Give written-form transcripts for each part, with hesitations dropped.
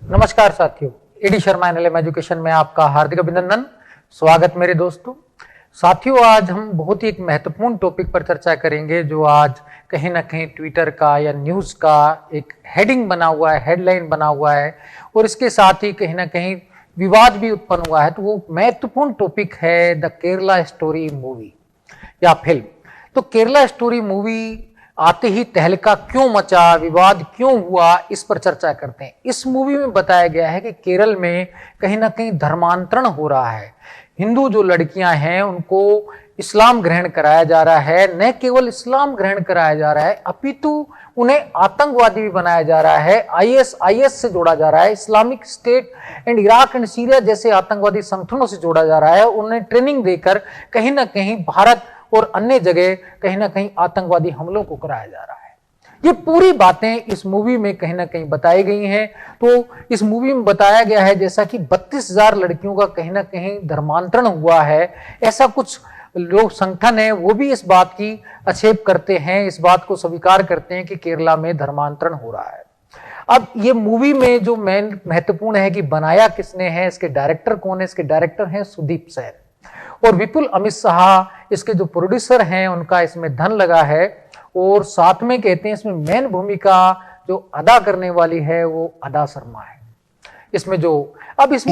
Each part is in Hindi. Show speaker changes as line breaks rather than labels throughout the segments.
नमस्कार साथियों, एडी शर्मा एनएलएम एजुकेशन में आपका हार्दिक अभिनंदन। स्वागत मेरे दोस्तों। साथियों, आज हम बहुत ही एक महत्वपूर्ण टॉपिक पर चर्चा करेंगे जो आज कहीं ना कहीं ट्विटर का या न्यूज़ का एक हेडिंग बना हुआ है, हेडलाइन बना हुआ है और इसके साथ ही कहीं ना कहीं विवाद भी उत्पन्न हुआ है। तो वो महत्वपूर्ण टॉपिक है द केरला स्टोरी मूवी या फिल्म। तो केरला स्टोरी मूवी आते ही तहलका क्यों मचा, विवाद क्यों हुआ, इस पर चर्चा करते हैं। इस मूवी में बताया गया है कि केरल में कहीं ना कहीं धर्मांतरण हो रहा है। हिंदू जो लड़कियां हैं उनको इस्लाम ग्रहण कराया जा रहा है। न केवल इस्लाम ग्रहण कराया जा रहा है अपितु उन्हें आतंकवादी भी बनाया जा रहा है। आईएस से जोड़ा जा रहा है, Islamic state and Iraq and Syria जैसे आतंकवादी संगठनों से जोड़ा जा रहा है। उन्हें ट्रेनिंग देकर कहीं ना कहीं भारत और अन्य जगह कहीं ना कहीं आतंकवादी हमलों को कराया जा रहा है। ये पूरी बातें इस मूवी में कहीं ना कहीं बताई गई हैं। तो इस मूवी में बताया गया है जैसा कि 32,000 लड़कियों का कहीं ना कहीं धर्मांतरण हुआ है। ऐसा कुछ लोग संगठन है वो भी इस बात की आक्षेप करते हैं, इस बात को स्वीकार करते हैं कि केरला में धर्मांतरण हो रहा है। अब ये मूवी में जो मेन महत्वपूर्ण है कि बनाया किसने है, इसके डायरेक्टर कौन है। इसके डायरेक्टर हैं सुदीप सेन और विपुल अमित शाह इसके जो प्रोड्यूसर हैं उनका इसमें धन लगा है। और साथ में कहते हैं इसमें मेन भूमिका जो अदा करने वाली है वो अदा शर्मा है। इसमें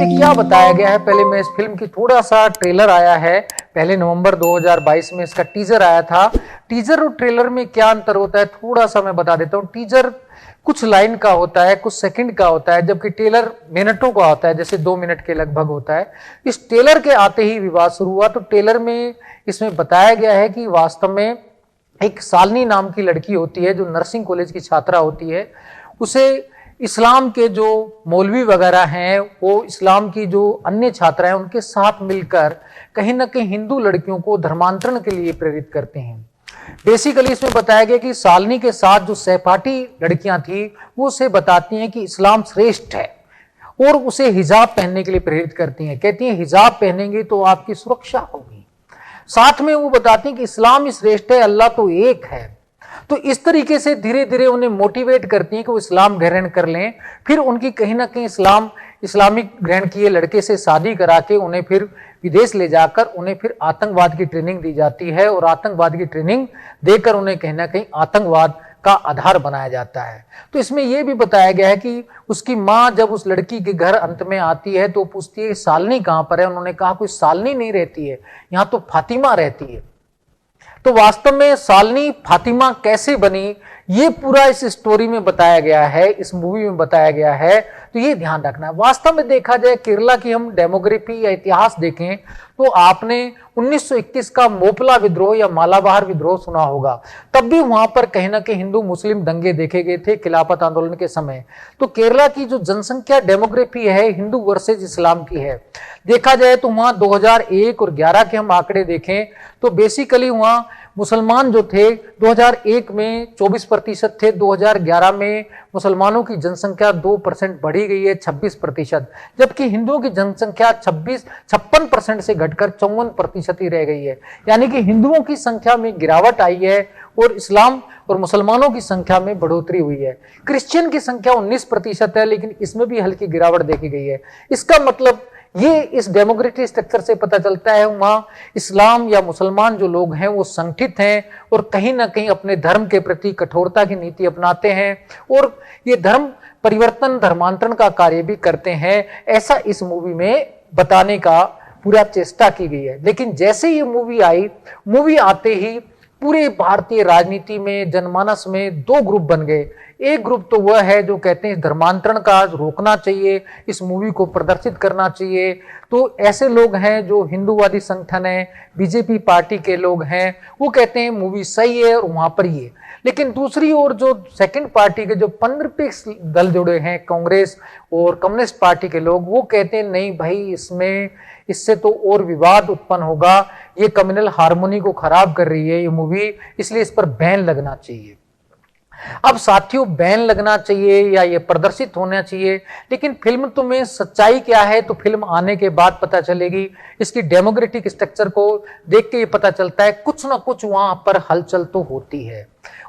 क्या बताया गया है, पहले मैं इस फिल्म की थोड़ा सा ट्रेलर आया है, पहले नवंबर 2022 में इसका टीजर आया था। टीजर और ट्रेलर में क्या अंतर होता है थोड़ा सा मैं बता देता हूँ। टीजर कुछ लाइन का होता है, कुछ सेकंड का होता है, जबकि ट्रेलर मिनटों का होता है, जैसे 2 मिनट के लगभग होता है। इस ट्रेलर के आते ही विवाद शुरू हुआ। तो ट्रेलर में इसमें बताया गया है कि वास्तव में एक शालिनी नाम की लड़की होती है जो नर्सिंग कॉलेज की छात्रा होती है। उसे इस्लाम के जो मौलवी वगैरह हैं वो इस्लाम की जो अन्य छात्राएं उनके साथ मिलकर कहीं ना कहीं हिंदू लड़कियों को धर्मांतरण के लिए प्रेरित करते हैं। बेसिकली इसमें बताया गया कि शालिनी के साथ जो सहपाठी लड़कियां थी वो उसे बताती हैं कि इस्लाम श्रेष्ठ है और उसे हिजाब पहनने के लिए प्रेरित करती हैं। कहती हैं हिजाब पहनेंगे तो आपकी सुरक्षा होगी। साथ में वो बताती हैं कि इस्लाम ही श्रेष्ठ है, अल्लाह तो एक है। तो इस तरीके से धीरे धीरे उन्हें मोटिवेट करती हैं कि वो इस्लाम ग्रहण कर लें। फिर उनकी कहीं ना कहीं इस्लामिक ग्रहण किए लड़के से शादी करा के उन्हें फिर विदेश ले जाकर उन्हें फिर आतंकवाद की ट्रेनिंग दी जाती है और आतंकवाद की ट्रेनिंग देकर उन्हें कहीं ना कहीं आतंकवाद का आधार बनाया जाता है। तो इसमें यह भी बताया गया है कि उसकी माँ जब उस लड़की के घर अंत में आती है तो पूछती है शालिनी कहां पर है। उन्होंने कहा कोई शालिनी नहीं रहती है, यहाँ तो फातिमा रहती है। तो वास्तव में शालिनी फातिमा कैसे बनी ये पूरा इस स्टोरी में बताया गया है, इस मूवी में बताया गया है। तो ये ध्यान रखना है। वास्तव में देखा जाए केरला की हम डेमोग्राफी या इतिहास देखें तो आपने 1921 का मोपला विद्रोह या मालाबार विद्रोह सुना होगा। तब भी वहां पर कहीं ना कहीं हिंदू मुस्लिम दंगे देखे गए थे खिलाफत आंदोलन के समय। तो केरला की जो जनसंख्या डेमोग्राफी है हिंदू वर्सेज इस्लाम की है। देखा जाए तो वहां 2001 और 11 के हम आंकड़े देखें तो बेसिकली वहां मुसलमान जो थे 2001 में 24% थे, 2011 में मुसलमानों की जनसंख्या 2% बढ़ी गई है 26%, जबकि हिंदुओं की जनसंख्या 56% से घटकर 54% ही रह गई है। यानी कि हिंदुओं की संख्या में गिरावट आई है और इस्लाम और मुसलमानों की संख्या में बढ़ोतरी हुई है। क्रिश्चियन की संख्या 19% है, लेकिन इसमें भी हल्की गिरावट देखी गई है। इसका मतलब ये इस डेमोग्राफिक स्ट्रक्चर से पता चलता है वहां इस्लाम या मुसलमान जो लोग हैं वो संगठित हैं और कहीं ना कहीं अपने धर्म के प्रति कठोरता की नीति अपनाते हैं और ये धर्म परिवर्तन धर्मांतरण का कार्य भी करते हैं। ऐसा इस मूवी में बताने का पूरा चेष्टा की गई है। लेकिन जैसे ये मूवी आई, मूवी आते ही पूरे भारतीय राजनीति में जनमानस में 2 ग्रुप बन गए। एक ग्रुप तो वह है जो कहते हैं धर्मांतरण का रोकना चाहिए, इस मूवी को प्रदर्शित करना चाहिए। तो ऐसे लोग हैं जो हिंदूवादी संगठन है, बीजेपी पार्टी के लोग हैं, वो कहते हैं मूवी सही है और वहां पर ये। लेकिन दूसरी ओर जो सेकंड पार्टी के जो पंथनिरपेक्ष दल जुड़े हैं, कांग्रेस और कम्युनिस्ट पार्टी के लोग, वो कहते हैं नहीं भाई इससे तो और विवाद उत्पन्न होगा, ये कम्युनल हार्मोनी को खराब कर रही है ये मूवी, इसलिए इस पर बैन लगना चाहिए। अब साथियों बैन लगना चाहिए या ये प्रदर्शित होना चाहिए, लेकिन फिल्म तो में सच्चाई क्या है तो फिल्म आने के बाद पता चलेगी। इसकी डेमोग्राफिक स्ट्रक्चर को देख के ये पता चलता है कुछ ना कुछ वहां पर हलचल तो होती है।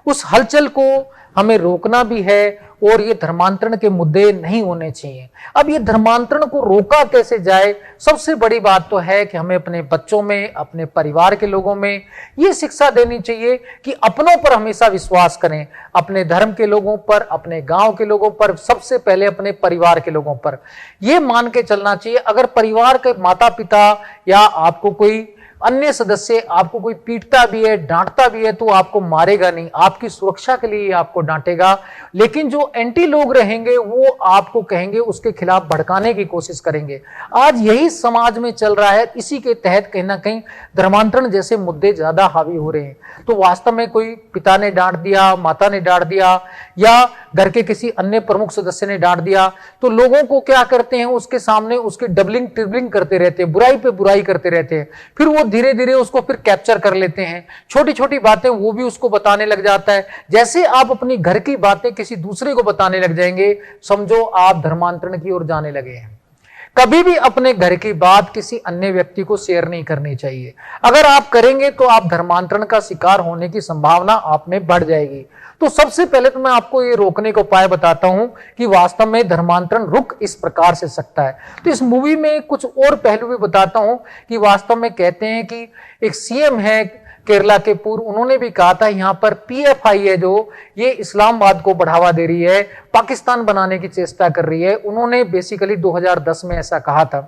उस हलचल को हमें रोकना भी है और ये धर्मांतरण के मुद्दे नहीं होने चाहिए। अब ये धर्मांतरण को रोका कैसे जाए, सबसे बड़ी बात तो है कि हमें अपने बच्चों में, अपने परिवार के लोगों में ये शिक्षा देनी चाहिए कि अपनों पर हमेशा विश्वास करें, अपने धर्म के लोगों पर, अपने गांव के लोगों पर, सबसे पहले अपने परिवार के लोगों पर ये मान के चलना चाहिए। अगर परिवार के माता पिता या आपको कोई अन्य सदस्य आपको कोई पीटता भी है, डांटता भी है, तो आपको मारेगा नहीं, आपकी सुरक्षा के लिए आपको डांटेगा। लेकिन जो एंटी लोग रहेंगे वो आपको कहेंगे, उसके खिलाफ भड़काने की कोशिश करेंगे। आज यही समाज में चल रहा है, इसी के तहत कहीं ना कहीं धर्मांतरण जैसे मुद्दे ज्यादा हावी हो रहे हैं। तो वास्तव में कोई पिता ने डांट दिया, माता ने डांट दिया या घर के किसी अन्य प्रमुख सदस्य ने डांट दिया, तो लोगों को क्या करते हैं, उसके सामने उसकी डबलिंग ट्रिबलिंग करते रहते हैं, बुराई पे बुराई करते रहते हैं। फिर वो धीरे धीरे उसको फिर कैप्चर कर लेते हैं, छोटी छोटी बातें वो भी उसको बताने लग जाता है। जैसे आप अपनी घर की बातें किसी दूसरे को बताने लग जाएंगे, समझो आप धर्मांतरण की ओर जाने लगे हैं। कभी भी अपने घर की बात किसी अन्य व्यक्ति को शेयर नहीं करनी चाहिए। अगर आप करेंगे तो आप धर्मांतरण का शिकार होने की संभावना आप में बढ़ जाएगी। तो सबसे पहले तो मैं आपको ये रोकने का उपाय बताता हूं कि वास्तव में धर्मांतरण रुक इस प्रकार से सकता है। तो इस मूवी में कुछ और पहलू भी बताता हूं कि वास्तव में कहते हैं कि एक सीएम है केरला के पूर्व, उन्होंने भी कहा था यहाँ पर पीएफआई है जो ये इस्लामाबाद को बढ़ावा दे रही है, पाकिस्तान बनाने की चेष्टा कर रही है। उन्होंने बेसिकली 2010 में ऐसा कहा था,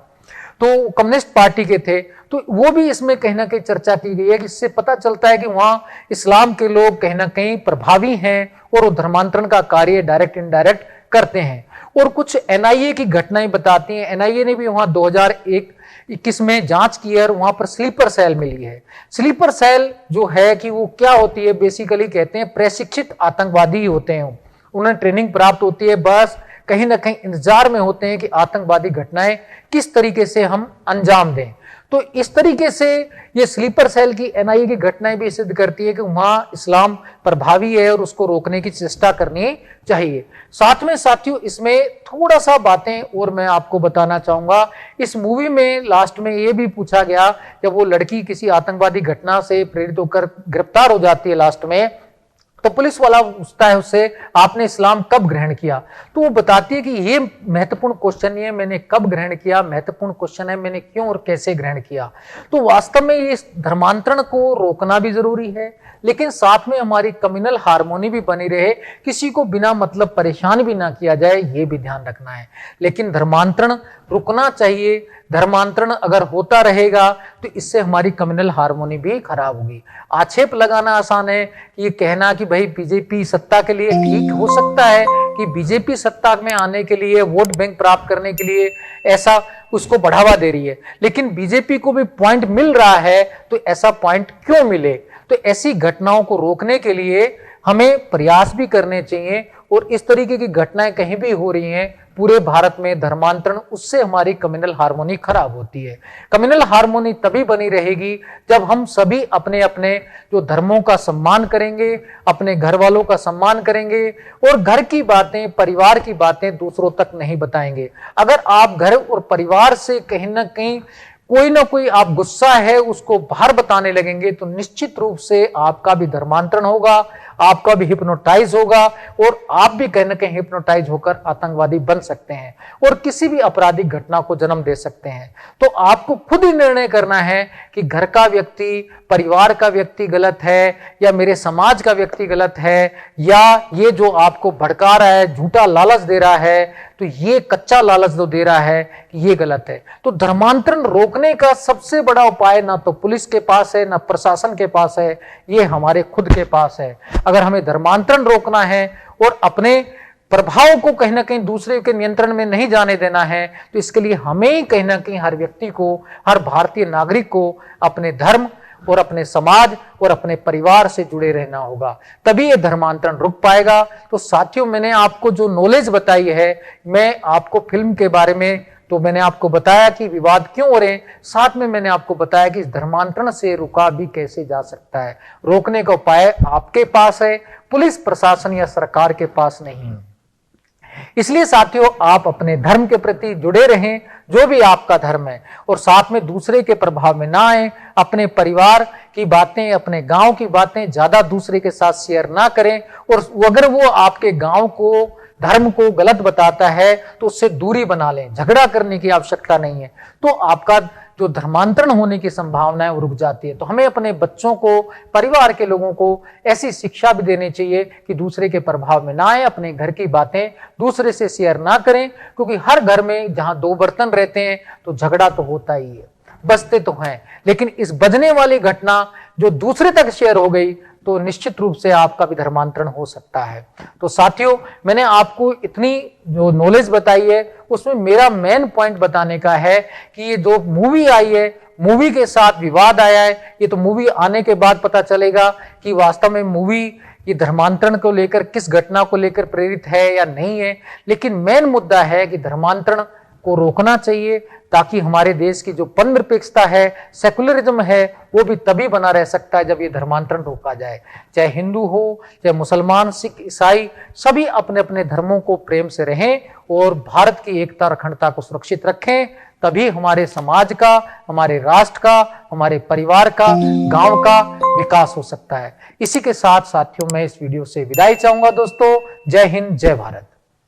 तो कम्युनिस्ट पार्टी के थे। तो वो भी इसमें कहीं ना कहीं चर्चा की गई है कि इससे पता चलता है कि वहां इस्लाम के लोग कहीं ना कहीं प्रभावी हैं और वो धर्मांतरण का कार्य डायरेक्ट इनडायरेक्ट करते हैं। और कुछ एनआईए की घटनाएं बताती हैं। एनआईए ने भी वहां 2021 में जांच की है और वहां पर स्लीपर सेल मिली है। स्लीपर सेल जो है कि वो क्या होती है, बेसिकली कहते हैं प्रशिक्षित आतंकवादी होते हैं, उन्हें ट्रेनिंग प्राप्त होती है, बस कहीं ना कहीं इंतजार में होते हैं कि आतंकवादी घटनाएं किस तरीके से हम अंजाम दें। तो इस तरीके से ये स्लीपर सेल की एनआईए की घटनाएं भी सिद्ध करती है कि वहां इस्लाम प्रभावी है और उसको रोकने की चेष्टा करनी चाहिए। साथ में साथियों इसमें थोड़ा सा बातें और मैं आपको बताना चाहूंगा। इस मूवी में लास्ट में ये भी पूछा गया, जब वो लड़की किसी आतंकवादी घटना से प्रेरित होकर गिरफ्तार हो जाती है लास्ट में, तो पुलिस वाला पूछता है उससे आपने इस्लाम कब ग्रहण किया, तो वो बताती है कि ये महत्वपूर्ण क्वेश्चन नहीं है मैंने कब ग्रहण किया, महत्वपूर्ण क्वेश्चन है मैंने क्यों और कैसे ग्रहण किया। तो वास्तव में ये धर्मांतरण को रोकना भी जरूरी है, लेकिन साथ में हमारी कम्युनल हार्मोनी भी बनी रहे, किसी को बिना मतलब परेशान भी ना किया जाए, ये भी ध्यान रखना है। लेकिन धर्मांतरण रुकना चाहिए। धर्मांतरण अगर होता रहेगा तो इससे हमारी कम्युनल हार्मोनी भी खराब होगी। आक्षेप लगाना आसान है कि ये कहना कि भाई बीजेपी सत्ता के लिए ठीक हो सकता है कि बीजेपी सत्ता में आने के लिए, वोट बैंक प्राप्त करने के लिए ऐसा उसको बढ़ावा दे रही है, लेकिन बीजेपी को भी पॉइंट मिल रहा है, तो ऐसा पॉइंट क्यों मिले। तो ऐसी घटनाओं को रोकने के लिए हमें प्रयास भी करने चाहिए। और इस तरीके की घटनाएं कहीं भी हो रही हैं पूरे भारत में धर्मांतरण, उससे हमारी कम्युनल हार्मोनी खराब होती है। कम्युनल हार्मोनी तभी बनी रहेगी जब हम सभी अपने अपने जो धर्मों का सम्मान करेंगे, अपने घर वालों का सम्मान करेंगे और घर की बातें, परिवार की बातें दूसरों तक नहीं बताएंगे। अगर आप घर और परिवार से कहीं ना कहीं कोई ना कोई आप गुस्सा है उसको बाहर बताने लगेंगे, तो निश्चित रूप से आपका भी धर्मांतरण होगा, आपका भी हिप्नोटाइज होगा और आप भी कहीं ना कहीं हिप्नोटाइज होकर आतंकवादी बन सकते हैं और किसी भी आपराधिक घटना को जन्म दे सकते हैं। तो आपको खुद ही निर्णय करना है कि घर का व्यक्ति, परिवार का व्यक्ति गलत है या मेरे समाज का व्यक्ति गलत है, या ये जो आपको भड़का रहा है, झूठा लालच दे रहा है, तो ये कच्चा लालच जो दे रहा है कि ये गलत है। तो धर्मांतरण रोकने का सबसे बड़ा उपाय ना तो पुलिस के पास है, ना प्रशासन के पास है, ये हमारे खुद के पास है। अगर हमें धर्मांतरण रोकना है और अपने प्रभाव को कहीं ना कहीं दूसरे के नियंत्रण में नहीं जाने देना है, तो इसके लिए हमें कहीं ना कहीं हर व्यक्ति को, हर भारतीय नागरिक को अपने धर्म और अपने समाज और अपने परिवार से जुड़े रहना होगा, तभी ये धर्मांतरण रुक पाएगा। तो साथियों, मैंने आपको जो नॉलेज बताई है, मैं आपको फिल्म के बारे में तो मैंने आपको बताया कि विवाद क्यों हो रहे हैं, साथ में मैंने आपको बताया कि इस धर्मांतरण से रुका भी कैसे जा सकता है। रोकने का उपाय आपके पास है, पुलिस प्रशासन या सरकार के पास नहीं। इसलिए साथियों, आप अपने धर्म के प्रति जुड़े रहें, जो भी आपका धर्म है, और साथ में दूसरे के प्रभाव में ना आए, अपने परिवार की बातें, अपने गांव की बातें ज्यादा दूसरे के साथ शेयर ना करें, और अगर वो आपके गांव को, धर्म को गलत बताता है तो उससे दूरी बना लें। झगड़ा करने की आवश्यकता नहीं है, तो आपका जो धर्मांतरण होने की संभावना है वो रुक जाती है। तो हमें अपने बच्चों को, परिवार के लोगों को ऐसी शिक्षा भी देनी चाहिए कि दूसरे के प्रभाव में ना आए, अपने घर की बातें दूसरे से शेयर ना करें, क्योंकि हर घर में जहां दो बर्तन रहते हैं तो झगड़ा तो होता ही है, बजते तो हैं, लेकिन इस बजने वाली घटना जो दूसरे तक शेयर हो गई तो निश्चित रूप से आपका भी धर्मांतरण हो सकता है। तो साथियों, मैंने आपको इतनी जो नॉलेज बताई है उसमें मेरा मेन पॉइंट बताने का है कि ये जो मूवी आई है, मूवी के साथ विवाद आया है, ये तो मूवी आने के बाद पता चलेगा कि वास्तव में मूवी ये धर्मांतरण को लेकर, किस घटना को लेकर प्रेरित है या नहीं है। लेकिन मेन मुद्दा है कि धर्मांतरण को रोकना चाहिए, ताकि हमारे देश की जो पंथनिरपेक्षता है, सेकुलरिज्म है, वो भी तभी बना रह सकता है जब ये धर्मांतरण रोका जाए। चाहे हिंदू हो, चाहे मुसलमान, सिख, ईसाई, सभी अपने अपने धर्मों को प्रेम से रहें और भारत की एकता अखंडता को सुरक्षित रखें। तभी हमारे समाज का, हमारे राष्ट्र का, हमारे परिवार का, गांव का विकास हो सकता है। इसी के साथ साथियों, मैं इस वीडियो से विदाई चाहूंगा दोस्तों। जय हिंद, जय भारत।